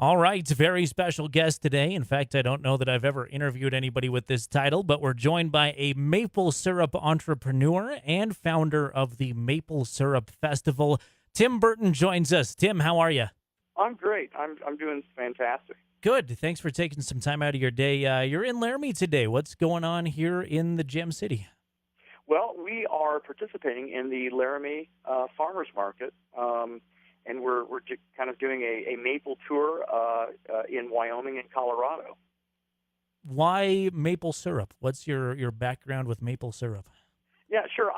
All right, very special guest today. In fact, I don't know that I've ever interviewed anybody with this title, but we're joined by a maple syrup entrepreneur and founder of the Maple Syrup Festival. Tim Burton joins us. Tim, how are you? I'm great. I'm doing fantastic. Good. Thanks for taking some time out of your day. You're in Laramie today. What's going on here in the Gem City? Well, we are participating in the Laramie Farmers Market, and we're kind of doing a maple tour in Wyoming and Colorado. Why maple syrup? What's your background with maple syrup? Yeah, sure.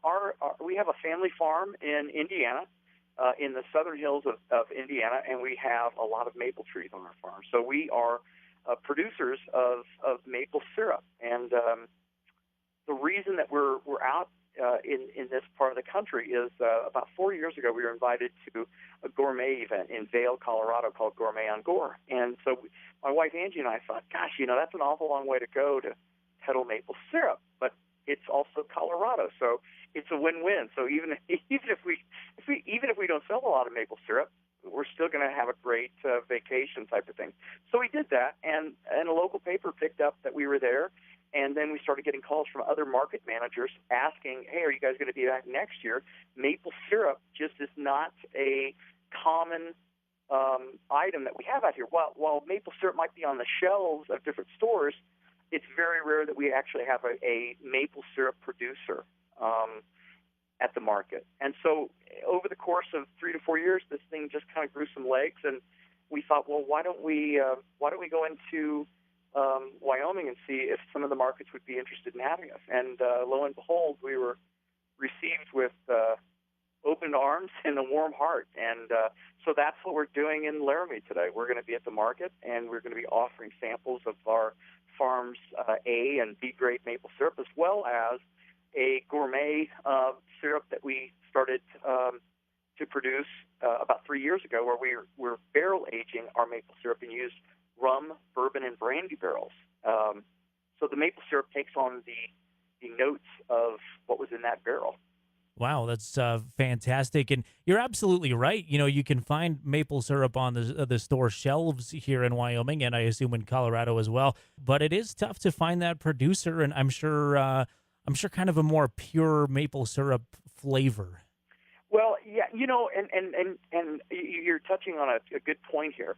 Our we have a family farm in Indiana, in the southern hills of Indiana, and we have a lot of maple trees on our farm. So we are producers of maple syrup, and the reason that we're out in this part of the country is about 4 years ago we were invited to a gourmet event in Vail, Colorado called Gourmet on Gore. And so my wife Angie and I thought, gosh, that's an awful long way to go to peddle maple syrup, but it's also Colorado, so it's a win-win. So even if we don't sell a lot of maple syrup, we're still going to have a great vacation type of thing. So we did that, and a local paper picked up that we were there. And then we started getting calls from other market managers asking, hey, are you guys going to be back next year? Maple syrup just is not a common item that we have out here. While maple syrup might be on the shelves of different stores, it's very rare that we actually have a maple syrup producer at the market. And so over the course of 3 to 4 years, this thing just kind of grew some legs, and we thought, well, why don't we go into Wyoming and see if some of the markets would be interested in having us. And lo and behold, we were received with open arms and a warm heart. And so that's what we're doing in Laramie today. We're going to be at the market, and we're going to be offering samples of our farm's A and B grade maple syrup, as well as a gourmet syrup that we started to produce about 3 years ago, where we're barrel aging our maple syrup and use rum, bourbon, and brandy barrels. So the maple syrup takes on the notes of what was in that barrel. Wow, that's fantastic, and you're absolutely right. You can find maple syrup on the store shelves here in Wyoming, and I assume in Colorado as well. But it is tough to find that producer, and I'm sure kind of a more pure maple syrup flavor. Well, yeah, and you're touching on a good point here.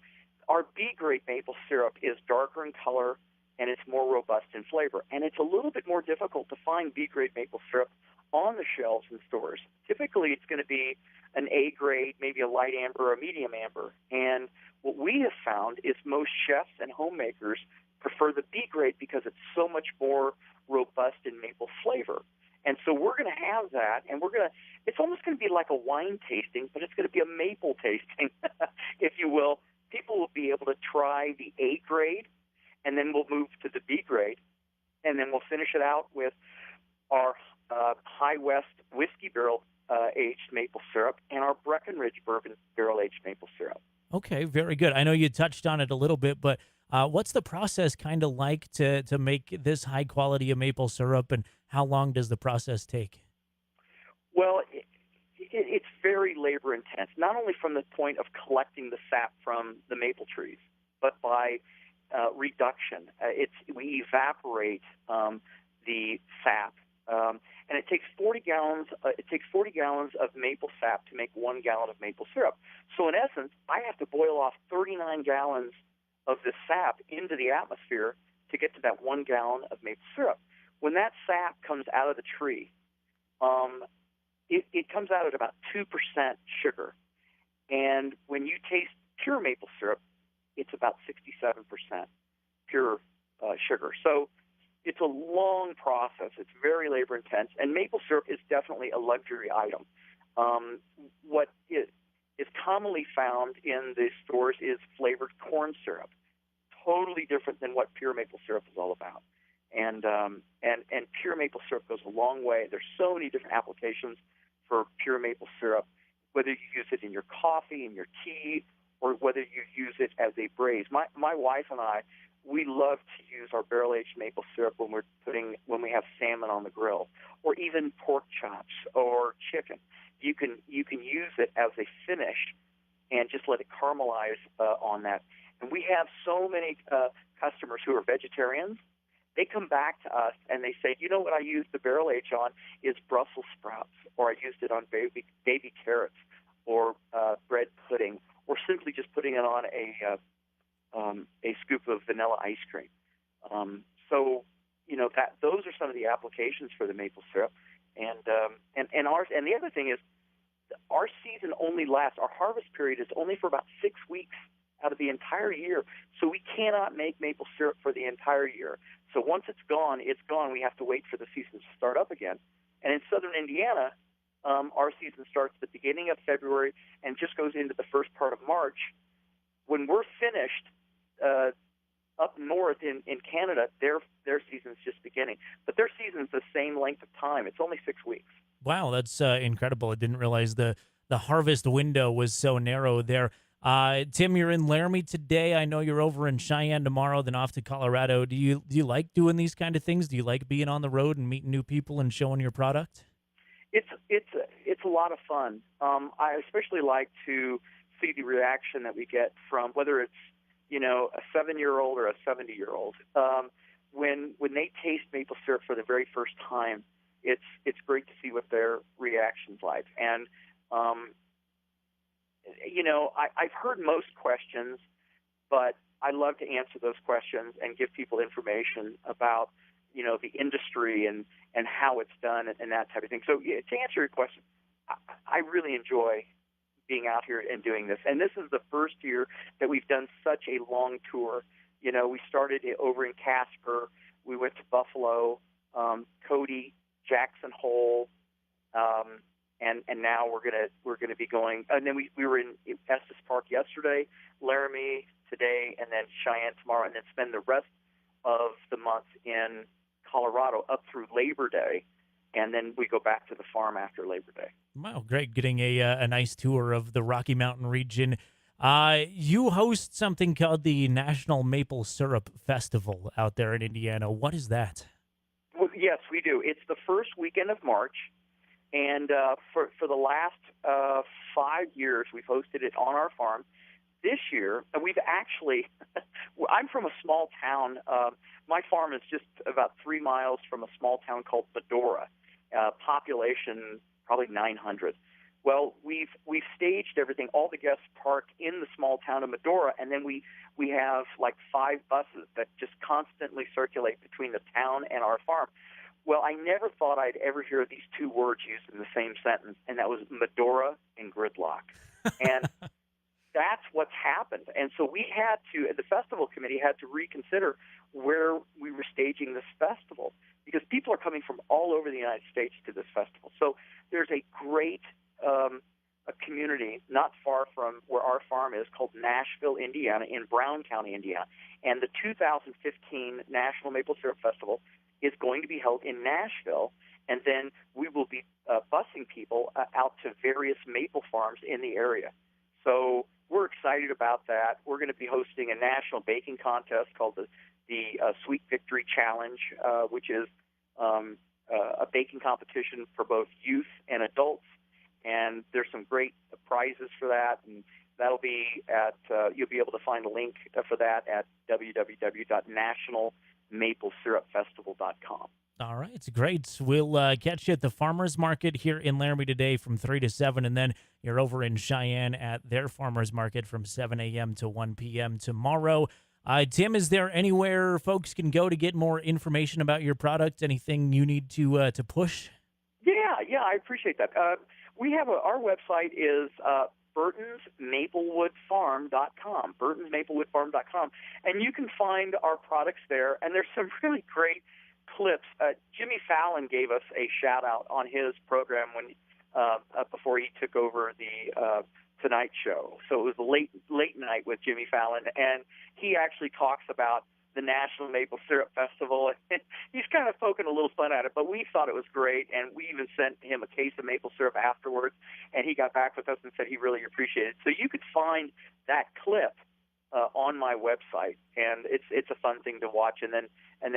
Our B grade maple syrup is darker in color and it's more robust in flavor. And it's a little bit more difficult to find B grade maple syrup on the shelves in stores. Typically, it's going to be an A grade, maybe a light amber or a medium amber. And what we have found is most chefs and homemakers prefer the B grade because it's so much more robust in maple flavor. And so we're going to have that, and it's almost going to be like a wine tasting, but it's going to be a maple tasting, if you will. People will be able to try the A grade, and then we'll move to the B grade, and then we'll finish it out with our High West whiskey barrel aged maple syrup and our Breckenridge bourbon barrel aged maple syrup. Okay, very good. I know you touched on it a little bit, but what's the process kind of like to make this high quality of maple syrup, and how long does the process take? Well, it's very labor intense, not only from the point of collecting the sap from the maple trees, but by reduction. We evaporate the sap, and it takes 40 gallons. It takes 40 gallons of maple sap to make 1 gallon of maple syrup. So in essence, I have to boil off 39 gallons of this sap into the atmosphere to get to that 1 gallon of maple syrup. When that sap comes out of the tree, it comes out at about 2% sugar. And when you taste pure maple syrup, it's about 67% pure sugar. So it's a long process. It's very labor intense. And maple syrup is definitely a luxury item. What is commonly found in the stores is flavored corn syrup, totally different than what pure maple syrup is all about. And pure maple syrup goes a long way. There's so many different applications for pure maple syrup, whether you use it in your coffee, in your tea, or whether you use it as a braise. My wife and I, we love to use our barrel-aged maple syrup when we have salmon on the grill, or even pork chops or chicken. You can use it as a finish and just let it caramelize on that. And we have so many customers who are vegetarians. They come back to us and they say, you know what I used the barrel age on is Brussels sprouts, or I used it on baby carrots, or bread pudding, or simply just putting it on a scoop of vanilla ice cream. So, that those are some of the applications for the maple syrup, and ours. And the other thing is, our season only lasts. Our harvest period is only for about 6 weeks out of the entire year, so we cannot make maple syrup for the entire year. So once it's gone, it's gone. We have to wait for the season to start up again. And in southern Indiana, our season starts at the beginning of February and just goes into the first part of March. When we're finished, up north in Canada, their season's just beginning. But their season's the same length of time. It's only 6 weeks. Wow, that's incredible. I didn't realize the harvest window was so narrow there. Tim, you're in Laramie today. I know you're over in Cheyenne tomorrow, then off to Colorado. Do you like doing these kind of things? Do you like being on the road and meeting new people and showing your product? It's a lot of fun. I especially like to see the reaction that we get from whether it's a 7-year-old or a 70-year-old. When they taste maple syrup for the very first time, it's great to see what their reaction's like. And I've heard most questions, but I love to answer those questions and give people information about the industry and how it's done and that type of thing. So to answer your question, I really enjoy being out here and doing this. And this is the first year that we've done such a long tour. We started over in Casper. We went to Buffalo, Cody, Jackson Hole, and now we're gonna be going. And then we were in Estes Park yesterday, Laramie today, and then Cheyenne tomorrow, and then spend the rest of the month in Colorado up through Labor Day, and then we go back to the farm after Labor Day. Wow, great! Getting a nice tour of the Rocky Mountain region. You host something called the National Maple Syrup Festival out there in Indiana. What is that? Well, yes, we do. It's the first weekend of March, and for the last 5 years, we've hosted it on our farm. This year, we've actually, I'm from a small town. My farm is just about 3 miles from a small town called Medora, population probably 900. Well, we've staged everything. All the guests park in the small town of Medora, and then we have like 5 buses that just constantly circulate between the town and our farm. Well, I never thought I'd ever hear these 2 words used in the same sentence, and that was Medora and gridlock. And that's what's happened. And so the festival committee had to reconsider where we were staging this festival, because people are coming from all over the United States to this festival. So there's a great a community not far from where our farm is called Nashville, Indiana, in Brown County, Indiana. And the 2015 National Maple Syrup Festival is going to be held in Nashville, and then we will be busing people out to various maple farms in the area. So we're excited about that. We're going to be hosting a national baking contest called the Sweet Victory Challenge, which is a baking competition for both youth and adults. And there's some great prizes for that, and that'll be at you'll be able to find a link for that at www.nationalmaplesyrupfestival.com. All right, it's great. We'll catch you at the Farmers Market here in Laramie today from 3 to 7, and then you're over in Cheyenne at their Farmers Market from 7 a.m. to 1 p.m. tomorrow. Tim, is there anywhere folks can go to get more information about your product? Anything you need to push? Yeah, I appreciate that. We have our website is burtonsmaplewoodfarm.com, burtonsmaplewoodfarm.com, and you can find our products there, and there's some really great clips. Jimmy Fallon gave us a shout-out on his program when before he took over the Tonight Show. So it was a late night with Jimmy Fallon, and he actually talks about the National Maple Syrup Festival. He's kind of poking a little fun at it, but we thought it was great, and we even sent him a case of maple syrup afterwards, and he got back with us and said he really appreciated it. So you could find that clip on my website, and it's a fun thing to watch. And then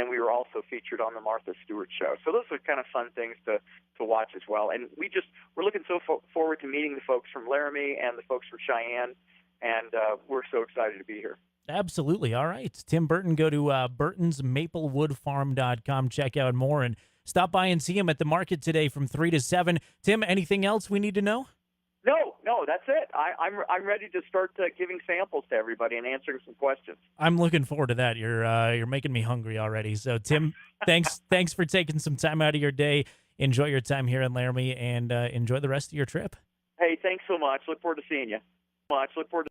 we were also featured on the Martha Stewart show. So those are kind of fun things to watch as well. And we're looking so forward to meeting the folks from Laramie and the folks from Cheyenne, and we're so excited to be here. Absolutely. All right. Tim Burton, go to burtonsmaplewoodfarm.com. Check out more and stop by and see him at the market today from 3 to 7. Tim, anything else we need to know? No, that's it. I'm ready to start giving samples to everybody and answering some questions. I'm looking forward to that. You're making me hungry already. So, Tim, thanks for taking some time out of your day. Enjoy your time here in Laramie, and enjoy the rest of your trip. Hey, thanks so much. Look forward to seeing you. Look forward to